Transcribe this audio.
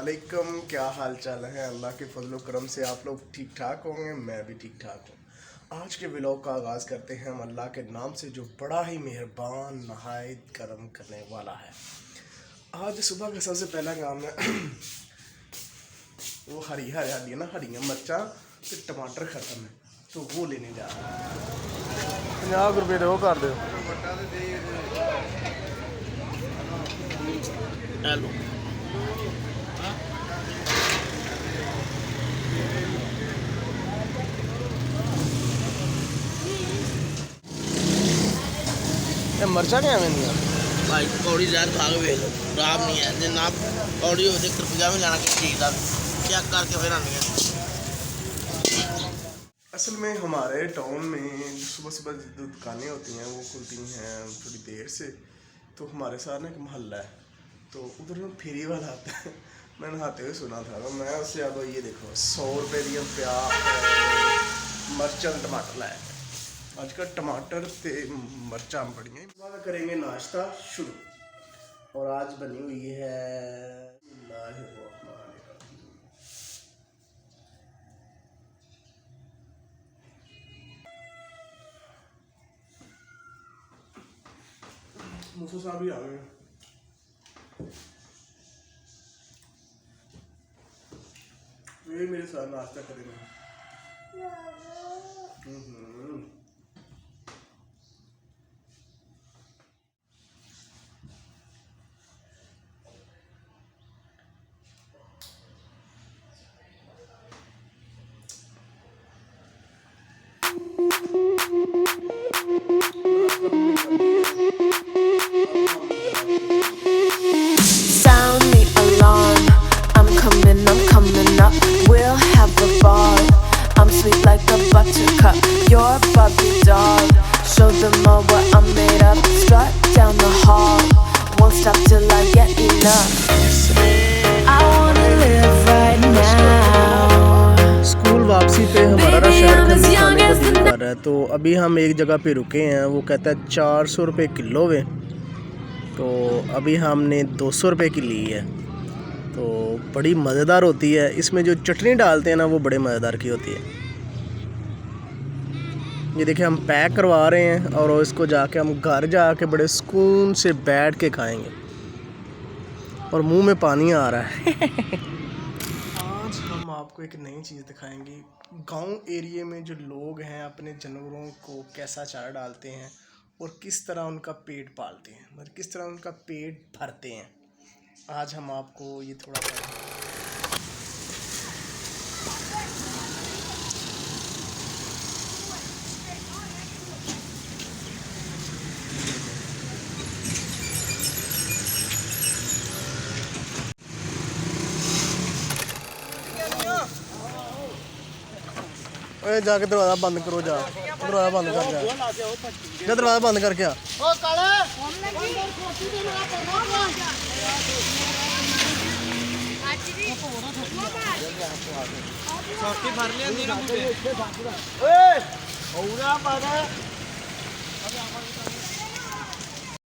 वालेकुम, क्या हाल चाल है। अल्लाह के फजल करम से आप लोग ठीक ठाक होंगे, मैं भी ठीक ठाक हूँ। आज के व्लॉग का आगाज़ करते हैं हम अल्लाह के नाम से जो बड़ा ही मेहरबान नहायत करम करने वाला है। आज सुबह का सबसे पहला काम है वो हरी ना हरियाँ मिर्चा तो टमाटर ख़त्म है तो वो लेने जा रहा है। 50 रुपये दो कर दो। हेलो मर्चा क्या है भाई कौड़ी ज़्यादा भाग वे लो राम नहीं है जे ना कौड़ी हो देख रुपया में लाना किसी चीज़ का चेक करके फिर आनी है। असल में हमारे टाउन में सुबह सुबह जो दुकानें होती हैं वो खुलती हैं थोड़ी देर से। तो हमारे साथ ना एक मोहल्ला है तो उधर में फेरी वाला आता है। मैंने नहाते हुए सुना था तो मैं उससे अब ये देखो 100 रुपये दिए प्याज मर्चन टमाटर लाया। आजकल टमाटर ते मर्चा बढ़िया ही करेंगे नाश्ता शुरू। और आज बनी हुई है मूसा साहब भी आ गए। वे मेरे साथ नाश्ता करेंगे। Sound the alarm. I'm coming up. We'll have a ball. I'm sweet like a buttercup. You're a Barbie doll. Show them all what I'm made of. Strut down the hall. Won't stop till I get enough. I wanna live right now. School वापसी पे हमारा शहर खाने का दिल कर रहा है तो अभी हम एक जगह पे रुके हैं। वो कहता है 400 रुपये किलो वे। तो अभी हमने 200 रुपये की ली है तो बड़ी मज़ेदार होती है। इसमें जो चटनी डालते हैं ना वो बड़े मज़ेदार की होती है। ये देखिए हम पैक करवा रहे हैं और इसको जाके हम घर जाके बड़े सुकून से बैठ के खाएंगे और मुंह में पानी आ रहा है। आज हम आपको एक नई चीज़ दिखाएंगे। गांव एरिया में जो लोग हैं अपने जानवरों को कैसा चारा डालते हैं और किस तरह उनका पेट पालते हैं, मतलब किस तरह उनका पेट भरते हैं। आज हम आपको ये थोड़ा सा जाके दरवाज़ा बंद करो। जा दरवाज़ा बंद कर जा दरवाज़ा बंद करके आ।